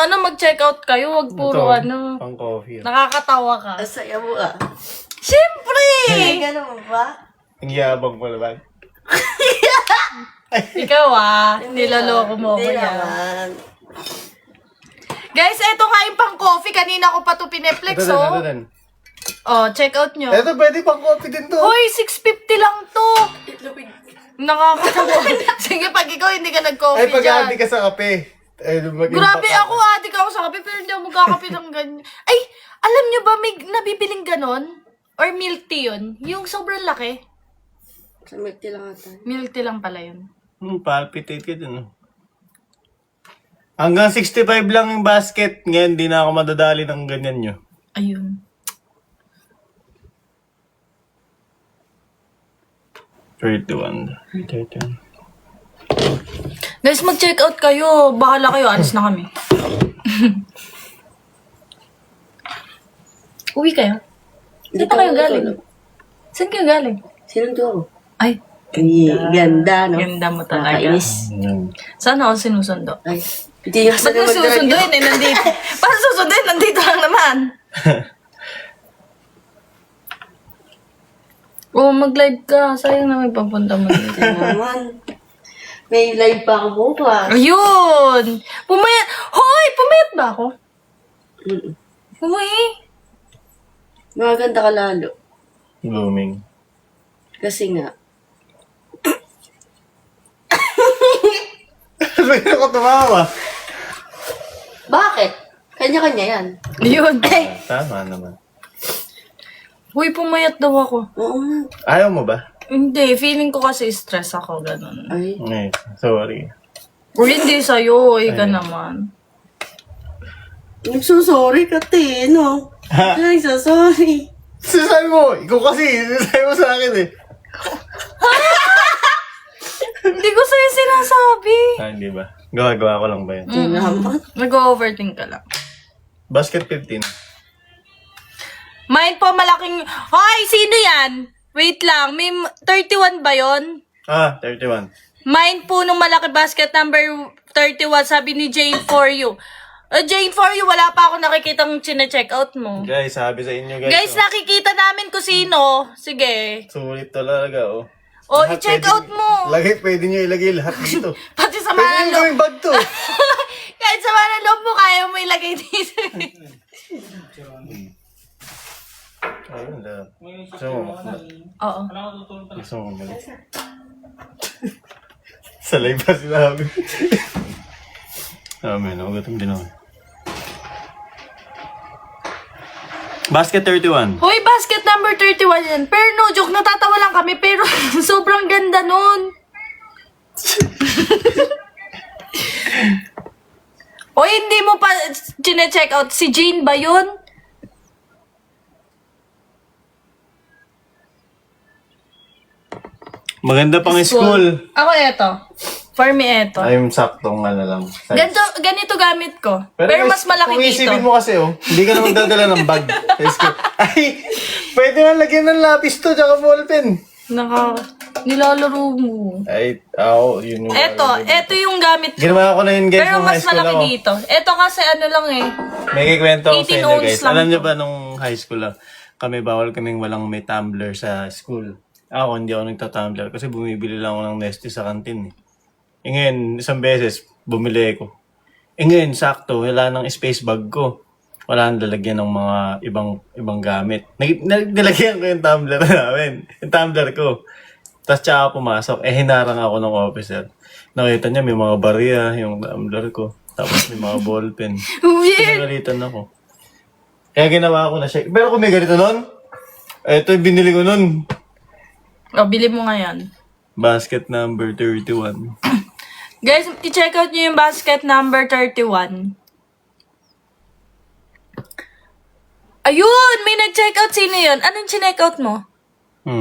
Sana mag-check out kayo, wag puro ano. Pang coffee. Nakakatawa ka. Asaya mo ah. Siyempre! Ay, gano'n mo ba? Ang yabang mo naman. Ikaw niloloko mo ako Hindi yan. naman. Guys, eto nga yung pang coffee. Kanina ko pa to pineplex, Ito oh. din. Oh, check out nyo. Ito pwede pang coffee din to. Hoy, 650 lang to. Itlupig. Nakakatawa. Sige, pag ikaw hindi ka nag-coffee Ay, pag dyan. hindi ka sa kape. Ay, Grabe ako, adik ako sa kape, pero hindi ako magkakape ng ganyan. Ay, alam nyo ba, may nabibiling ganon? Or milk tea yun? Yung sobrang laki. Sa milk tea lang ata. Milk tea lang pala yun. Palpitate ka dun. Hanggang 65 lang yung basket. Ngayon, di na ako madadali ng ganyan nyo. Ayun. $31. Guys, mag-check out kayo. Bahala kayo, alis na kami. Uwi kayo? Saan pa kayo galing? Saan kayo galing? Sinong to? Ay, Ay, ganda, no? ganda mo talaga. Nakakainis. Sana ako sinusundo. Ay, hindi nga Ba't mo susunduin eh, nandito? Paano susunduin? Nandito lang naman. Mag-live ka. Sayang na may papunta mo dito. naman. May live pa ako bukas. Ayun! Pumayat! Hoy! Pumayat ba ako? Uy! Maganda ka lalo. Blooming. Kasi nga, Bakit ako tumawa? bakit? Kanya-kanya yan. Yun. Tama naman. Uy, pumayat daw ako. Oo nga. Ayaw mo ba? Hindi, feeling ko kasi stress ako, ganun. Ay, Ay, sorry. Uy, hindi sa'yo. Ka naman. nagsusorry ka, te, no? Ay, sorry. Sinasabi mo, ikaw kasi, sinasabi mo sa akin eh. Hindi ko sa'yo sinasabi. Hindi ba? Gawa ko lang ba yun? Naman. Nag-overthink ka lang. Basket 15. Mine po malaking... Hoy, sino yan? Wait lang, may 31 ba yon? 31. Mine po nung malaki basket number 31, sabi ni Jane for you. Jane for you, wala pa ako nakikitang chine-check out mo. Guys, sabi sa inyo guys. Guys, nakikita namin kung sino. Sige. Sulit talaga, oh. O, Lahat i-check pwede- out mo. Pwede nyo ilagay lahat dito. Pati sa Pwede mga nyo loob. gawing bag to. Kahit sa mga loob mo, kaya mo ilagay dito. Ayun lang. Gusto mo? Oo. Gusto mo umalis? Sa live pa sinabi. Amen, nagugutom din ako. Basket 31. Hoy, basket number 31 yan. Pero no joke, natatawa lang kami. Pero sobrang ganda nun. O hindi mo pa chine-check out. Si Jane ba yun? Maganda pang school. Ako eto. For me eto. I'm saktong lang. Ganito gamit ko. Pero mas malaki kung dito. isipin mo kasi, hindi ka naman dadala ng bag. Sa school. Ay, pwede na lagyan ng lapis to, tsaka ballpen. Nilalaro mo. Ay, yun yung... Eto yung gamit ko. Ginawa ko na yun, guys, Pero nung mas high school malaki ako. dito. Eto kasi ano lang eh. May kikwento ko sa 18 inyo, ounce guys. lang Alam niyo to. ba, nung high school lang, kami bawal kaming walang may tumbler sa school. Ako, hindi ako nagta-tumbler kasi bumibili lang ako ng Nestle sa kantin. Ngayon, isang beses, bumili ko. Ngayon, sakto, wala nang space bag ko. Wala nang lalagyan ng mga ibang gamit. Nilagyan ko yung tumbler namin. Yung tumbler ko. Tapos tsaka pumasok. Hinarang ako ng officer. Nakita niya, may mga barya yung tumbler ko. Tapos may mga ballpen. Weird. Pinagalitan ako. Kaya ginawa ko na siya. Pero kung may ganito nun, ito yung binili ko nun. O, bili mo nga yan. Basket number 31. Guys, i-check out nyo yung basket number 31. Ayun! May nag-check out. Sino yun? Anong check out mo?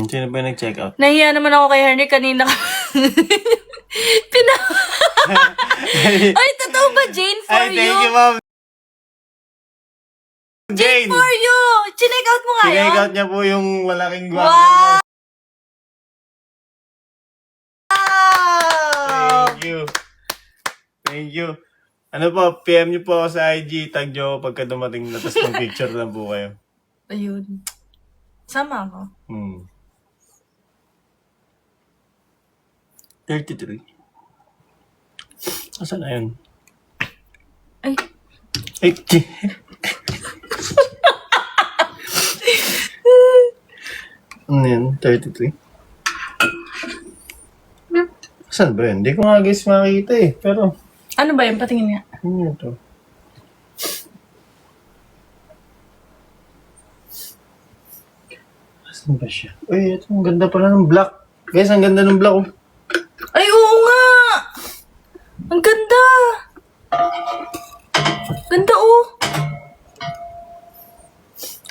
Sino ba yung nag-check out? Nahiya naman ako kay Henry kanina. Ay, totoo ba, Jane, for Ay, you? thank you, ma'am. Jane, for you! Check out mo nga yun? Check out niya po yung malaking guwang. Wow! Thank you. Thank you. Ano po, PM niyo po ako sa IG, tag niyo ako pagka dumating na, tapos mag-picture lang po kayo. Ayun. Sama ako. 33. Asan na yun? Ay, Ay, ano yun? 33? Saan ba yun? Hindi ko nga guys makikita eh. Pero, ano ba yun? Patingin nga. ano yun to? Saan ba siya? Uy, ito, ang ganda pala ng black. Guys, ang ganda ng black oh. Ay, oo nga! Ang ganda! Ganda, oh!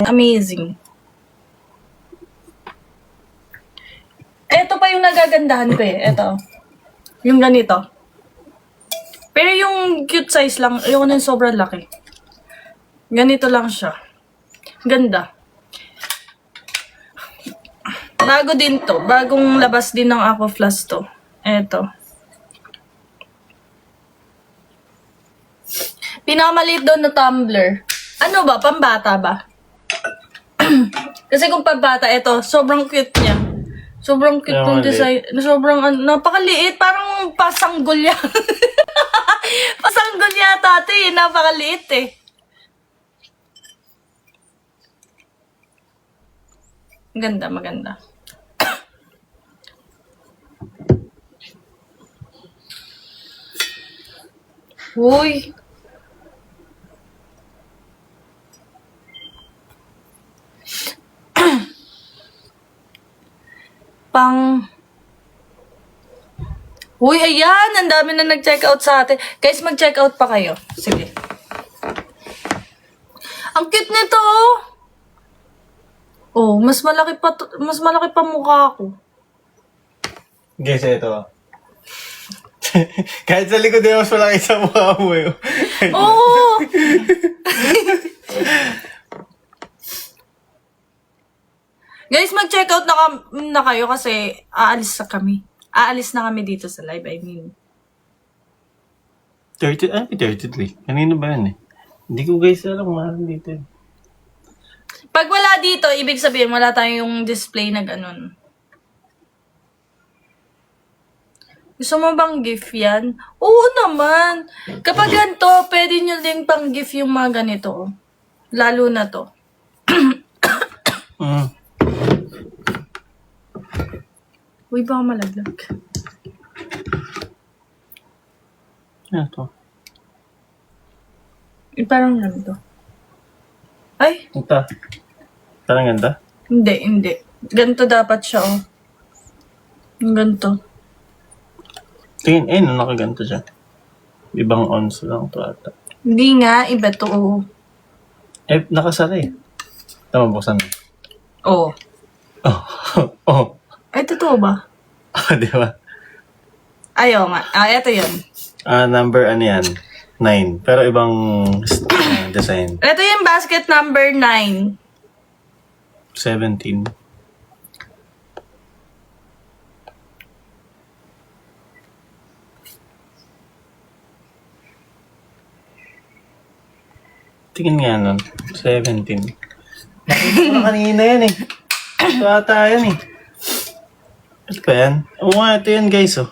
Amazing. Ito pa yung nagagandahan ko eh. Ito. Yung ganito. Pero yung cute size lang, ayoko na yung sobrang laki. Ganito lang siya. Ganda. Bago din to. Bagong labas din ng Aquaflas to. Eto. Pinakamaliit doon na tumbler. Ano ba? Pambata ba? Kasi kung pambata, eto, sobrang cute niya. Sobrang cute Kaya ng maliit. design. Sobrang, napakaliit. Parang pasanggol yan. Pasanggol yata ito eh. Napakaliit eh. Ganda, maganda. Uy. Pang... Uy, ayan! Ang dami na nag-check out sa atin. Guys, mag-check out pa kayo. Sige. Ang cute nito, oh! Oh, mas malaki pa mukha ko. Guys, ito ah. Kahit sa likod din, mas malaki sa mukha mo eh. Oo! Guys, mag-check out na kayo kasi aalis na kami. Aalis na kami dito sa live, I mean. 33. Kanino ba yan eh? Hindi ko guys alam kung maaaring dito eh. Pag wala dito, ibig sabihin wala tayong display na ganun. Gusto mo bang gift yan? Oo naman. Kapag ganito, pwede nyo din pang gift yung mga ganito. Oh. Lalo na to. Uy, baka malaglag. Ano to? Parang ganito. Ay, Ito. Parang ganda. hindi. Ganito dapat siya, oh. Yung ganito. Tingin, nakaganto siya. Ibang ons lang to ata. Hindi nga, iba to, oh. Eh, nakasara eh. Tama, buksan mo. Oh. Oh. Ay, totoo ba? Di ba? Ayaw nga. Eto yun. Number ano yan? 9. Pero ibang design. Ito yung basket number 9. 17. Tingin nga nun. 17. Nakita ko na kanina yan eh. Ito ata yan eh. Ito ba yan? Oo nga, ito yan guys oh.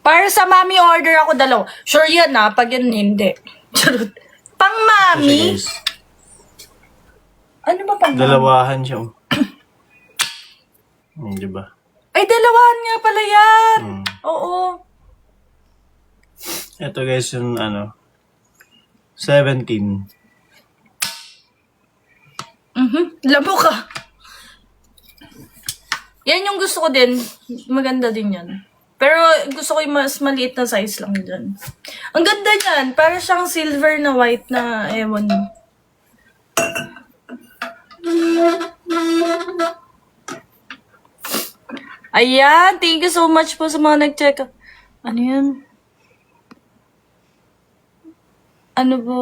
Para sa mami order ako dalawa. Sure yan na, pag yan hindi. Charot. Pang Kasi mami? guys, Ano ba pang mami? dalawahan siya oh. Diba? Ay, dalawahan nga pala yan. Hmm. Oo. Ito guys yung 17. Labo ka. Yan yung gusto ko din. Maganda din yan. Pero gusto ko yung mas maliit na size lang dyan. Ang ganda niyan. Para siyang silver na white na ewan mo. Ayan. Thank you so much po sa mga nag-check. Ano yan? Ano ba?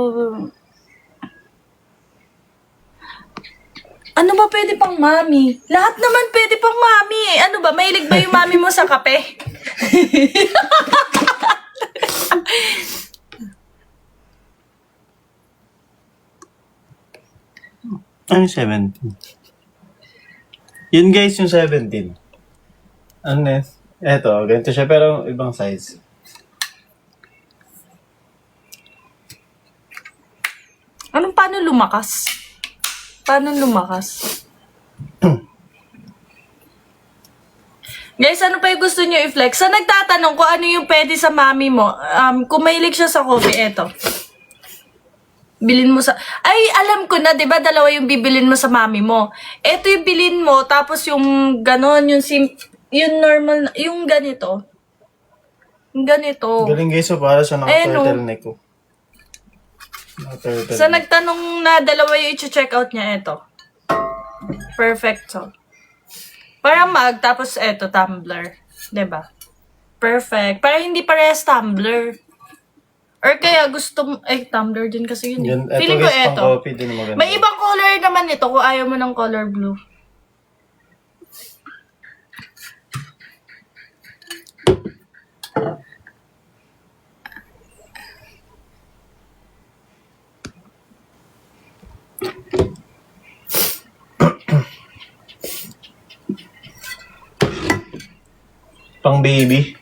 Ano ba pwede pang mami? Lahat naman pwede pang mami eh. Ano ba, mahilig ba yung mami mo sa kape? Ano yung 17? Yun guys, yung 17. Ano na yun? Eto, ganito siya pero ibang size. Anong paano lumakas? Paano lumakas? Guys, ano pa yung gusto nyo i-flex? Sa nagtatanong kung ano yung pwede sa mami mo, kung mahilig siya sa coffee, eto. Bilin mo sa... Ay, alam ko na, di ba? Dalawa yung bibilin mo sa mami mo. Eto yung bilin mo, tapos yung ganon, yung normal, yung ganito. Yung ganito. Galing guys, so para siya naka-turtleneck ko. Sa nagtanong na dalawa yung i-check out niya, eto. Perfecto. Para mag, tapos eto, tumbler. Diba? Perfect. Para hindi parehas tumbler. Or kaya gusto mo, tumbler din kasi yun. Yan, eto Feeling ko guys, eto. pang coffee din maganda. May ibang color naman ito kung ayaw mo ng color blue. Pang baby.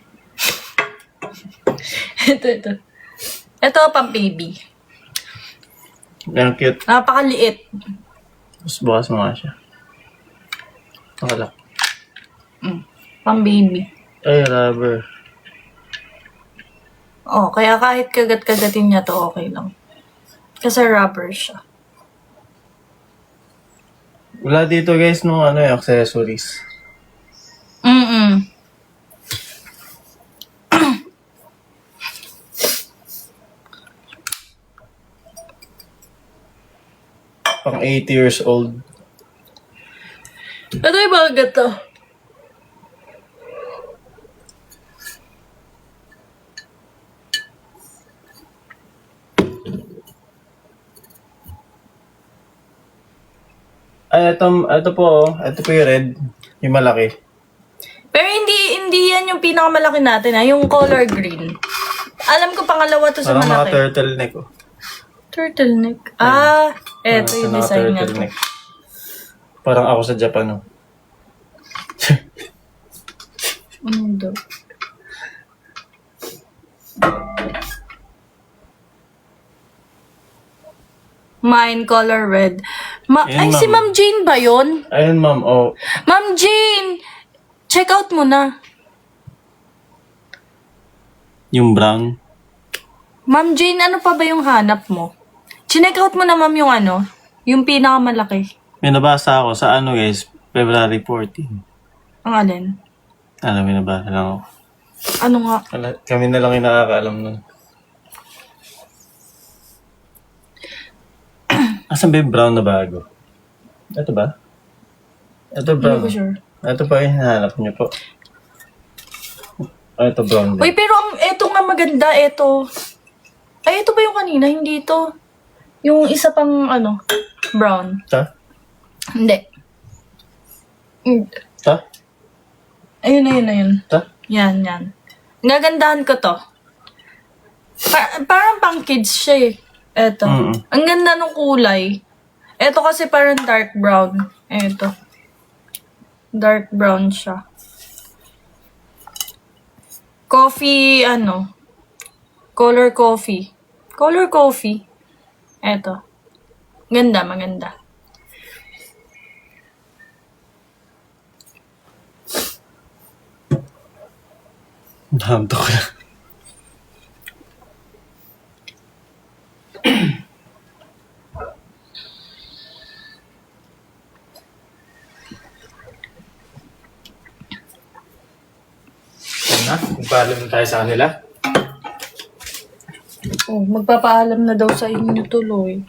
ito. Ito, pang baby. Yan, cute. Napakaliit. Tapos bukas mo nga siya. Nakalak. Pang baby. Ay, rubber. Oh, kaya kahit kagat-kagatin niya to, okay lang. Kasi rubber siya. Wala dito guys nung ano yung accessories. Mm-mm. Pang 80 years old. Ito yung bagat to. Ay, ito po, ito po yung red. Yung malaki. Pero hindi yan yung pinakamalaki natin yung color green. Alam ko pangalawa to sa Parang mga malaki. turtleneck ko. Turtleneck. Eto yung design na to. Parang ako sa Japan, oh. Ano daw? Mine color red. Yan, Ay, si ma'am. Ma'am Jane ba yun? Ayun, ma'am, oh. Ma'am Jane! Check out mo na. Yung brown. Ma'am Jane, ano pa ba yung hanap mo? Check out mo na, ma'am, yung ano? Yung pinakamalaki. May nabasa ako sa ano, guys, February 14. Ang alin? Alam, may nabasa lang ako. Ano nga? Kami na lang yung nakakaalam nun. Asan ba yung brown na bago? Ito ba? Ito brown. Hindi ko sure. Ito pa yung hinahanap niyo po. Ito brown din. Uy, pero eto nga maganda, eto. Ay, ito ba yung kanina? Hindi ito. Yung isa pang, brown. Ta? Hindi. Ta? Ayun. Ta? Yan. Nagandahan ko to. Parang pang kids siya eh. Eto. Mm-mm. Ang ganda ng kulay. Eto kasi parang dark brown. Eto. Dark brown siya. Coffee, color coffee. Color coffee. Eto. Ganda, maganda. Nahamto ko na. Magpaalam na tayo sa kanila. Oh, magpapaalam na daw sa inyo tuloy.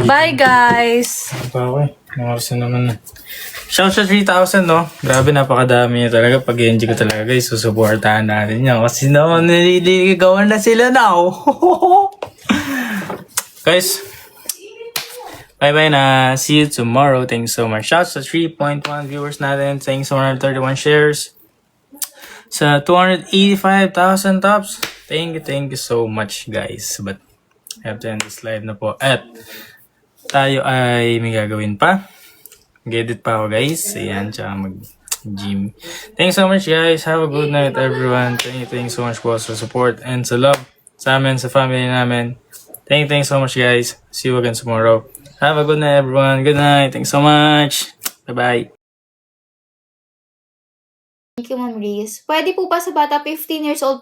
Bye, guys! Ano pa ako eh? Mga oras na naman na. Shout out 3,000 no? Grabe napakadami niya talaga. Pag-enjoy ko talaga guys. Susuportahan natin yan. Kasi naman nililigawan na sila now. Guys, Bye-bye na. See you tomorrow. Thanks so much. Shouts to 3.1 viewers natin. Thanks so much 31 shares. Sa 285,000 tops. Thank you so much guys. But I have to end this live na po. At tayo ay may gagawin pa. Mag-edit pa ako guys. Ayan, tsaka mag-gym. Thanks so much guys. Have a good night everyone. Thank you so much po sa support and sa love sa amin, sa family namin. Thank you so much guys. See you again tomorrow. Have a good night everyone. Good night. Thanks so much. Bye-bye. Thank you, Ma'am Riz. Pwede po ba sa bata 15 years old